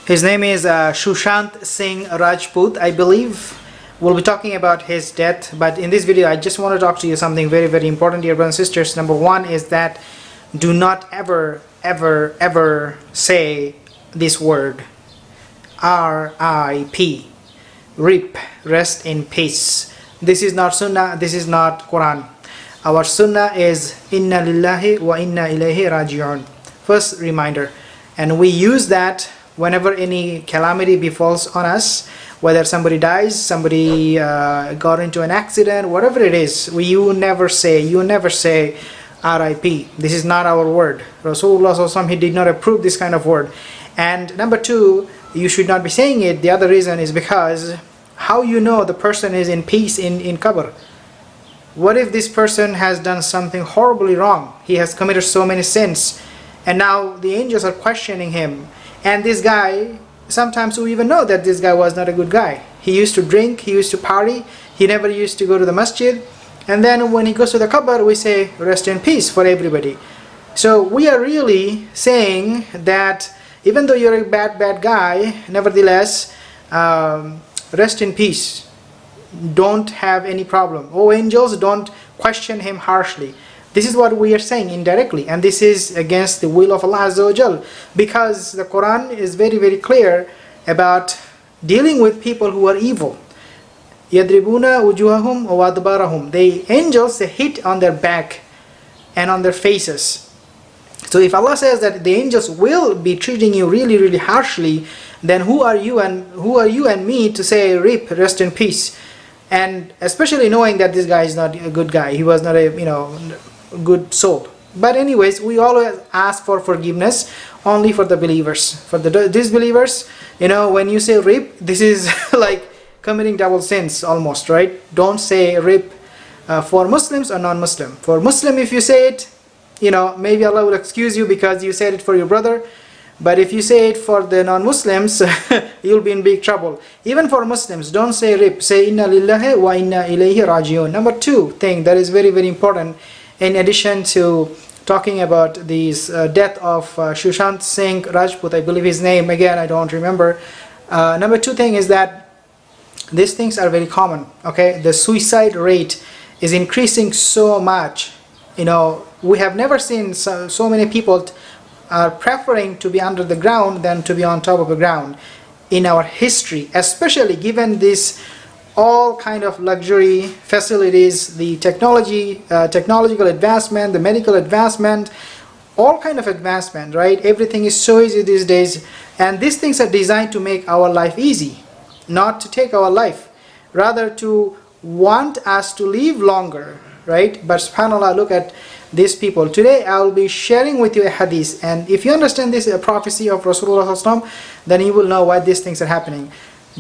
His name is Sushant Singh Rajput, I believe. We'll be talking about his death, but in this video I just want to talk to you something very, very important, dear brothers and sisters. Number one is that do not ever say this word, R-I-P, RIP, rest in peace. This is not Sunnah, this is not Quran. Our Sunnah is Inna lillahi wa inna ilayhi raji'un. First reminder, and we use that whenever any calamity befalls on us, whether somebody dies, somebody got into an accident, whatever it is, you never say RIP. This is not our word. Rasulullah SAW, he did not approve this kind of word. And number two, you should not be saying it. The other reason is because how you know the person is in peace in qabr? What if this person has done something horribly wrong? He has committed so many sins, and now the angels are questioning him. And this guy, sometimes we even know that this guy was not a good guy. He used to drink, he used to party, he never used to go to the masjid. And then when he goes to the qabr, we say, rest in peace for everybody. So we are really saying that even though you're a bad guy, nevertheless, rest in peace. Don't have any problem. Oh, angels, don't question him harshly. This is what we are saying indirectly, and this is against the will of Allah Azza wa Jal, because the Quran is very, very clear about dealing with people who are evil. Yadribuna wujuhahum wa adbarahum. The angels, they hit on their back and on their faces. So if Allah says that the angels will be treating you really, really harshly, then who are you and me to say RIP, rest in peace? And especially knowing that this guy is not a good guy, he was not a good soul. But anyways, we always ask for forgiveness only for the believers. For the disbelievers, when you say RIP, this is like committing double sins almost, right? Don't say RIP for Muslims or non-Muslim. For Muslim, if you say it, maybe Allah will excuse you because you said it for your brother. But if you say it for the non-Muslims, you'll be in big trouble. Even for Muslims, don't say RIP. Say Inna lillahi wa inna ilayhi raji'un. Number two thing that is very, very important, in addition to talking about this death of Sushant Singh Rajput, I believe his name, again I don't remember. Number two thing is that these things are very common. Okay, the suicide rate is increasing so much. We have never seen so many people are preferring to be under the ground than to be on top of the ground in our history, especially given this all kind of luxury facilities, the technological advancement, the medical advancement, all kind of advancement, right? Everything is so easy these days, and these things are designed to make our life easy, not to take our life, rather to want us to live longer, right? But subhanAllah, look at these people. Today I will be sharing with you a hadith, and if you understand this prophecy of Rasulullah SAW, then you will know why these things are happening.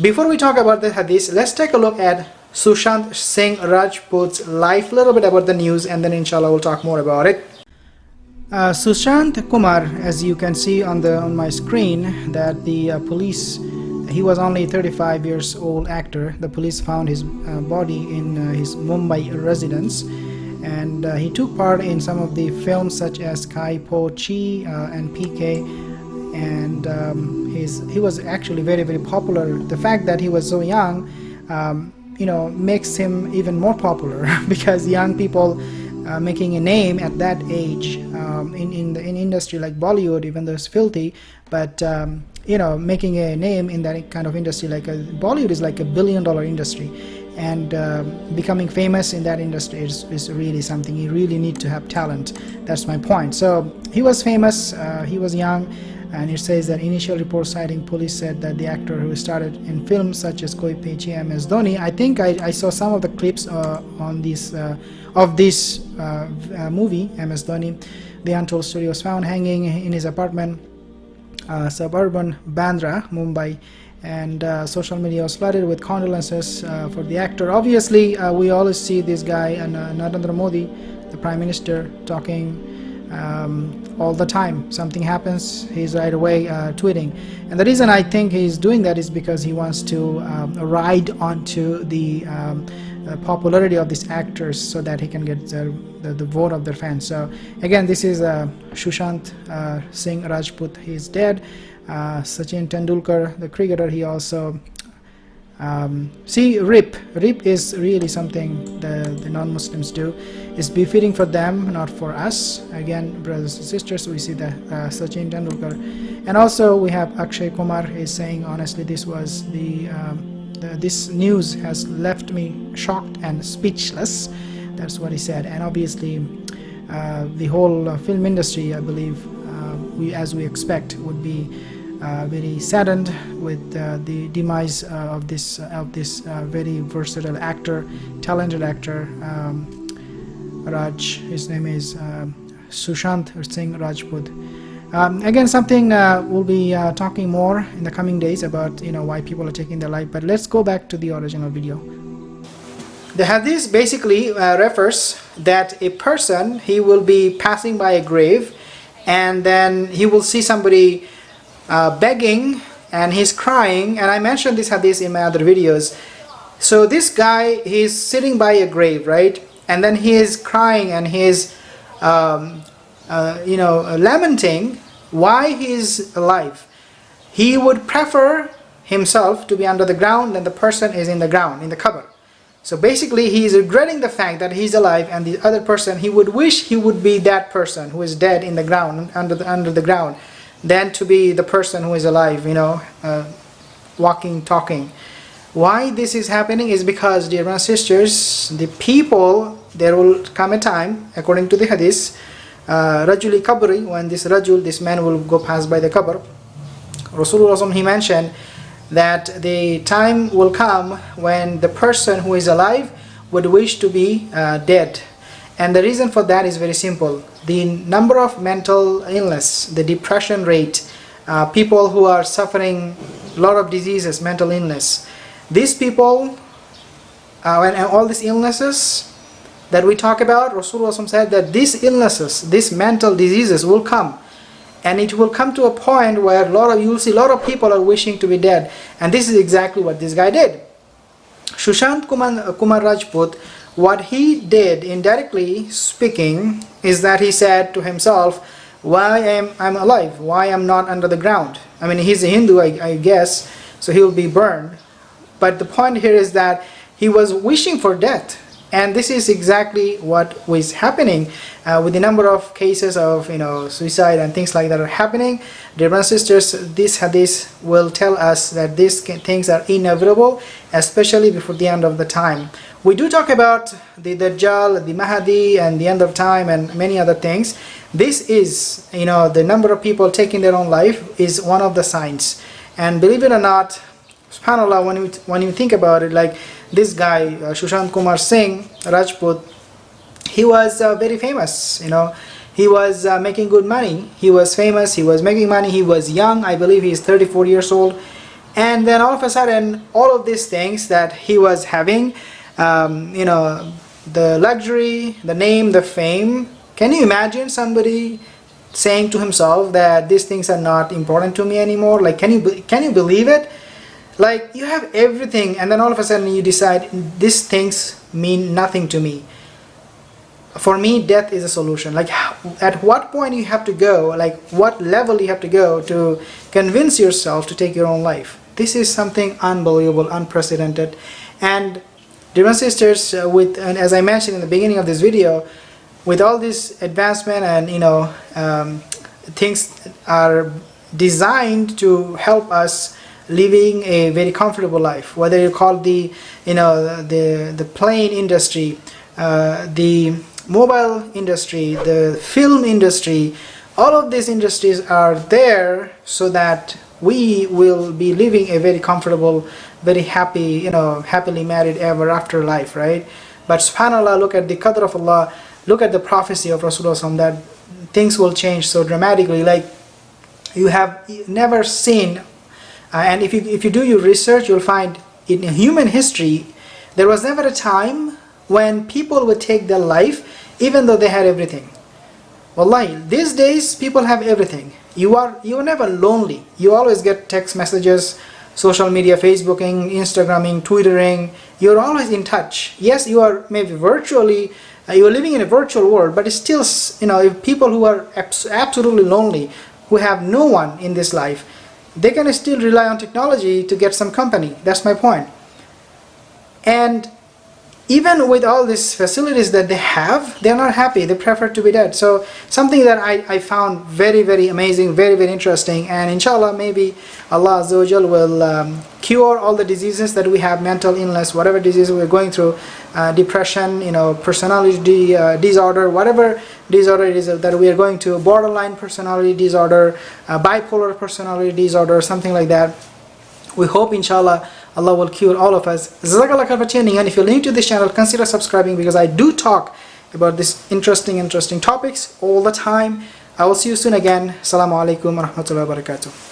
Before we talk about the hadith, let's take a look at Sushant Singh Rajput's life, a little bit about the news, and then inshallah we'll talk more about it. Sushant Kumar, as you can see on my screen, that the police, he was only 35 years old actor. The police found his body in his Mumbai residence, and he took part in some of the films such as Kai Po Chi and PK. And he was actually very, very popular. The fact that he was so young, makes him even more popular because young people making a name at that age in industry like Bollywood, even though it's filthy, but making a name in that kind of industry, like Bollywood is like $1 billion industry, and becoming famous in that industry is really something. You really need to have talent. That's my point. So he was famous, he was young. And it says that initial report citing police said that the actor who started in films such as Koi Pechi MS Dhoni, I think I saw some of the clips on this movie MS Dhoni. The untold story was found hanging in his apartment, suburban Bandra, Mumbai, and social media was flooded with condolences for the actor. Obviously, we always see this guy and Narendra Modi, the Prime Minister, talking all the time. Something happens, he's right away tweeting, and the reason I think he's doing that is because he wants to ride onto the popularity of these actors so that he can get the vote of their fans. So again, this is Sushant Singh Rajput. He's dead. Sachin Tendulkar, the cricketer, he also see RIP is really something the non-Muslims do. It's befitting for them, not for us. Again, brothers and sisters, we see the Sachin Tendulkar, and also we have Akshay Kumar is saying, honestly, this was this news has left me shocked and speechless. That's what he said. And obviously the whole film industry, I believe, as we expect, would be very saddened with the demise of this very versatile actor, talented actor, his name is Sushant Singh Rajput. Again, something we'll be talking more in the coming days about, why people are taking their life. But let's go back to the original video. The hadith basically refers that a person, he will be passing by a grave, and then he will see somebody begging, and he's crying. And I mentioned this hadith in my other videos. So this guy, he's sitting by a grave, right? And then he is crying, and he is lamenting why he is alive. He would prefer himself to be under the ground than the person is in the ground, in the qabr. So basically he is regretting the fact that he's alive, and the other person, he would wish he would be that person who is dead in the ground, under the ground, than to be the person who is alive, walking, talking. Why this is happening is because, dear brothers and sisters, the people, there will come a time, according to the hadith, Rajuli Kabri, when this man will go past by the qabr, Rasulullah, he mentioned that the time will come when the person who is alive would wish to be dead. And the reason for that is very simple. The number of mental illness, the depression rate, people who are suffering a lot of diseases, mental illness, these people, and all these illnesses that we talk about, Rasulullah said that these illnesses, these mental diseases will come, and it will come to a point where you'll see a lot of people are wishing to be dead. And this is exactly what this guy did. Sushant Kumar Rajput, what he did, indirectly speaking, is that he said to himself, why am I alive? Why am I not under the ground? I mean, he's a Hindu, I guess, so he will be burned. But the point here is that he was wishing for death. And this is exactly what was happening with the number of cases of suicide and things like that are happening. Dear brothers and sisters, this hadith will tell us that these things are inevitable, especially before the end of the time. We do talk about the Dajjal, the Mahdi, and the end of time, and many other things. This is, the number of people taking their own life is one of the signs. And believe it or not, subhanAllah, when you think about it, like this guy, Sushant Kumar Singh Rajput, he was very famous, he was making good money, he was famous, he was making money, he was young, I believe he is 34 years old, and then all of a sudden, all of these things that he was having, the luxury, the name, the fame, can you imagine somebody saying to himself that these things are not important to me anymore? Like, can you believe it? Like, you have everything, and then all of a sudden you decide these things mean nothing to me. For me, death is a solution. Like, at what point you have to go, like what level you have to go to convince yourself to take your own life? This is something unbelievable, unprecedented. And dear brothers and sisters, and as I mentioned in the beginning of this video, with all this advancement and things are designed to help us living a very comfortable life, whether you call the plane industry, the mobile industry, the film industry, all of these industries are there so that we will be living a very comfortable, very happy, happily married ever after life, right? But subhanAllah, look at the qadr of Allah, look at the prophecy of Rasulullah, that things will change so dramatically. Like, you have never seen, and if you do your research, you'll find in human history, there was never a time when people would take their life even though they had everything. Wallahi, these days people have everything. You are never lonely. You always get text messages, social media, Facebooking, Instagramming, Twittering. You're always in touch. Yes, you are maybe virtually, you are living in a virtual world, but it's still, if people who are absolutely lonely, who have no one in this life, they can still rely on technology to get some company. That's my point. And even with all these facilities that they have, they're not happy. They prefer to be dead. So something that I found very, very amazing, very, very interesting. And inshallah, maybe Allah Azza wa Jal will cure all the diseases that we have, mental illness, whatever disease we're going through, depression, personality disorder, whatever disorder it is that we are going to, borderline personality disorder, bipolar personality disorder, something like that. We hope, inshallah, Allah will cure all of us. Jazakallah khair for tuning in. If you're new to this channel, consider subscribing, because I do talk about these interesting topics all the time. I will see you soon again. Assalamu alaikum wa rahmatullahi wa barakatuh.